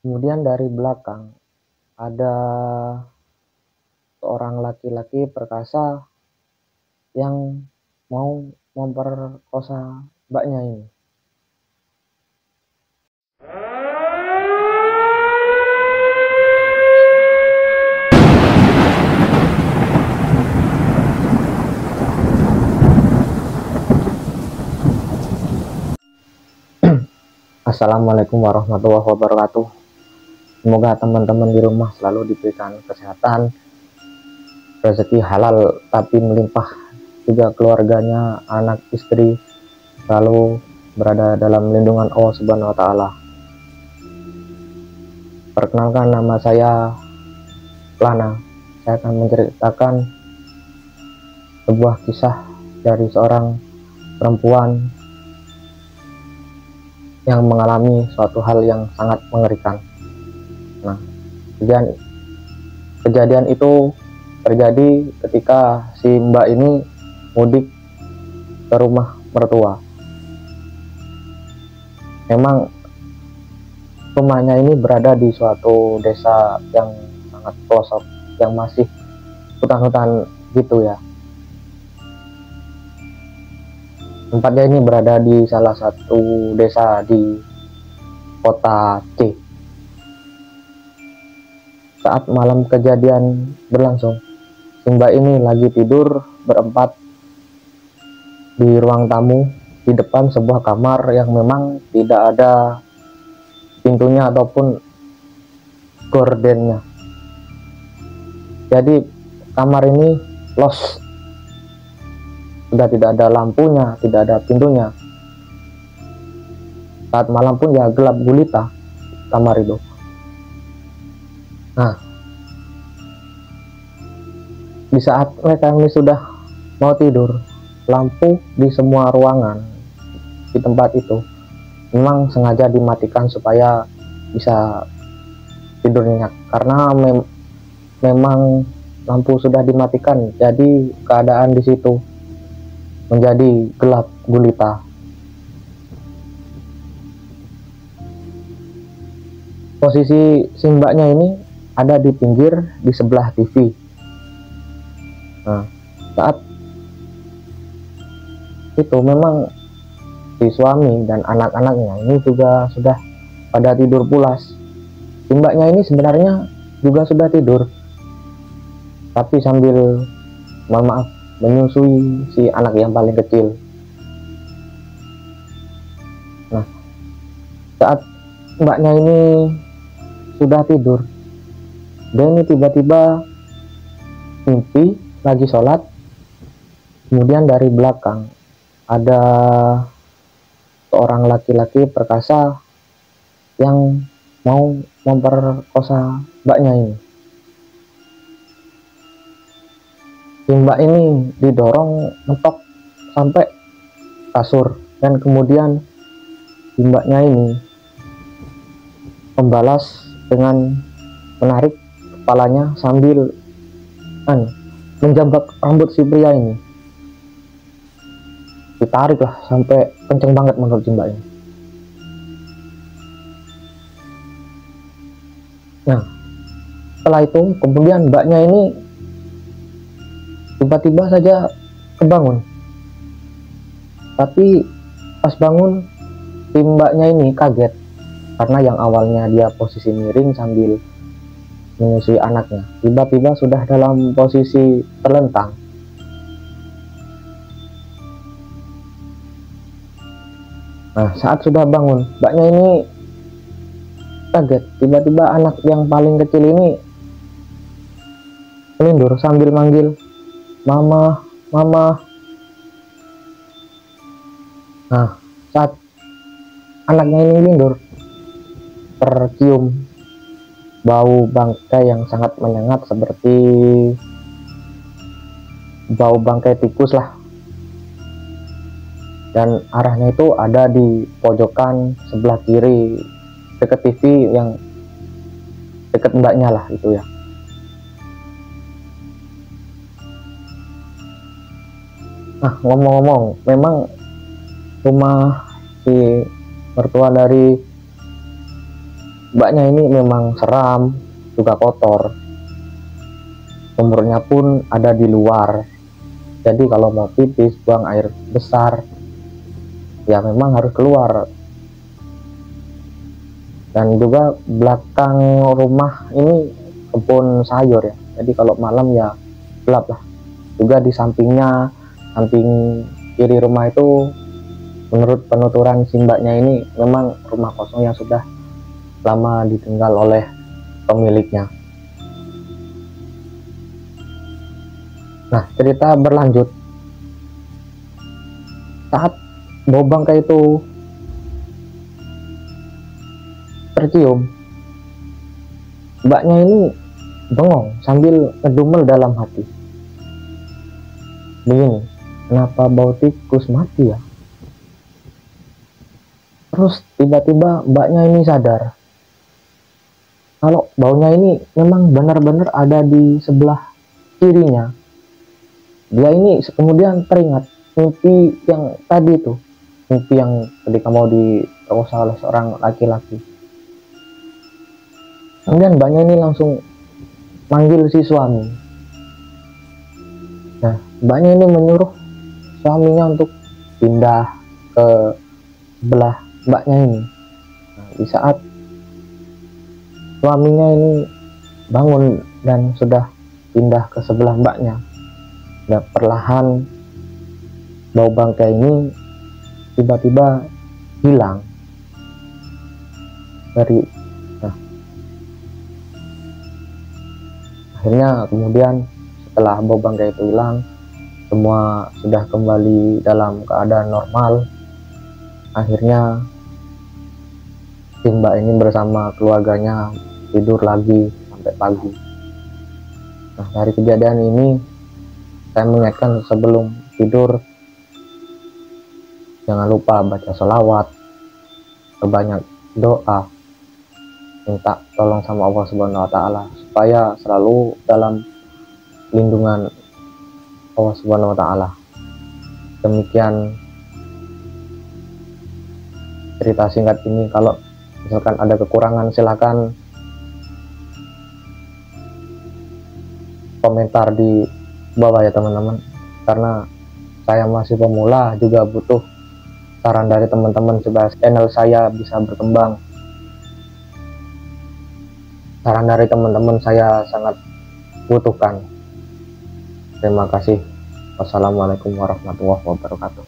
Kemudian dari belakang ada seorang laki-laki perkasa yang mau memperkosa mbaknya ini. Assalamualaikum warahmatullahi wabarakatuh. Semoga teman-teman di rumah selalu diberikan kesehatan, rezeki halal tapi melimpah, juga keluarganya, anak, istri selalu berada dalam lindungan Allah Subhanahu wa taala. Perkenalkan, nama saya Lana. Saya akan menceritakan sebuah kisah dari seorang perempuan yang mengalami suatu hal yang sangat mengerikan. Nah, kejadian itu terjadi ketika si mbak ini mudik ke rumah mertua. Memang rumahnya ini berada di suatu desa yang sangat pelosok, yang masih hutan-hutan gitu ya. Tempatnya ini berada di salah satu desa di kota C. Saat malam kejadian berlangsung, si mbak ini lagi tidur berempat di ruang tamu di depan sebuah kamar yang memang tidak ada pintunya ataupun gordennya. Jadi kamar ini los, sudah tidak ada lampunya, tidak ada pintunya. Saat malam pun ya gelap gulita kamar itu. Nah, di saat mereka ini sudah mau tidur, lampu di semua ruangan di tempat itu memang sengaja dimatikan supaya bisa tidur nyenyak, karena memang lampu sudah dimatikan, jadi keadaan di situ menjadi gelap gulita. Posisi si mbaknya ini ada di pinggir di sebelah TV. Nah, saat itu memang si suami dan anak-anaknya ini juga sudah pada tidur pulas. Si mbaknya ini sebenarnya juga sudah tidur, tapi sambil, mohon maaf, menyusui si anak yang paling kecil. Nah, saat mbaknya ini sudah tidur, dia ini tiba-tiba mimpi lagi sholat. Kemudian dari belakang ada seorang laki-laki perkasa yang mau memperkosa mbaknya ini. Si mbak ini didorong mentok sampai kasur, dan kemudian si mbaknya ini membalas dengan menarik kepalanya sambil menjambak rambut si pria ini. Ditarik lah sampai kenceng banget menurut si mbak ini. Nah, setelah itu kemudian mbaknya ini tiba-tiba saja kebangun. Tapi pas bangun, si mbaknya ini kaget, karena yang awalnya dia posisi miring sambil menyusui anaknya, tiba-tiba sudah dalam posisi terlentang. Nah, saat sudah bangun, mbaknya ini kaget, tiba-tiba anak yang paling kecil ini melindur sambil manggil, "Mama, mama." Nah, saat anaknya ini melindur, tercium bau bangkai yang sangat menyengat, seperti bau bangkai tikus lah. Dan arahnya itu ada di pojokan sebelah kiri dekat TV, yang dekat mbaknya lah itu ya. Nah, ngomong-ngomong, memang rumah si mertua dari Mbaknya ini memang seram, juga kotor. Sumurnya pun ada di luar. Jadi kalau mau pipis, buang air besar, ya memang harus keluar. Dan juga belakang rumah ini kebun sayur ya. Jadi kalau malam ya gelap lah. Juga di sampingnya, samping kiri rumah itu, menurut penuturan si mbaknya ini memang rumah kosong yang sudah lama ditinggal oleh pemiliknya. Nah, cerita berlanjut. Saat bau bangkai itu tercium, mbaknya ini bengong sambil ngedumel dalam hati. Begini, kenapa bau tikus mati ya? Terus tiba-tiba mbaknya ini sadar kalau baunya ini memang benar-benar ada di sebelah kirinya. Dia ini kemudian teringat mimpi yang tadi itu, mimpi yang ketika mau diperkosa oleh seorang laki-laki. Kemudian mbaknya ini langsung manggil si suami. Nah, mbaknya ini menyuruh suaminya untuk pindah ke sebelah mbaknya ini. Nah, di saat suaminya ini bangun dan sudah pindah ke sebelah mbaknya, dan perlahan bau bangkai ini tiba-tiba hilang dari. Nah, akhirnya kemudian setelah bau bangkai itu hilang, semua sudah kembali dalam keadaan normal. Akhirnya si mbak ini bersama keluarganya tidur lagi sampai pagi. Nah, dari kejadian ini saya mengingatkan sebelum tidur jangan lupa baca sholawat, perbanyak doa, minta tolong sama Allah Subhanahu wa Ta'ala supaya selalu dalam lindungan Allah Subhanahu wa Ta'ala. Demikian cerita singkat ini. Kalau misalkan ada kekurangan silahkan komentar di bawah ya teman-teman, karena saya masih pemula, juga butuh saran dari teman-teman supaya channel saya bisa berkembang. Saran dari teman-teman saya sangat butuhkan. Terima kasih. Wassalamualaikum warahmatullahi wabarakatuh.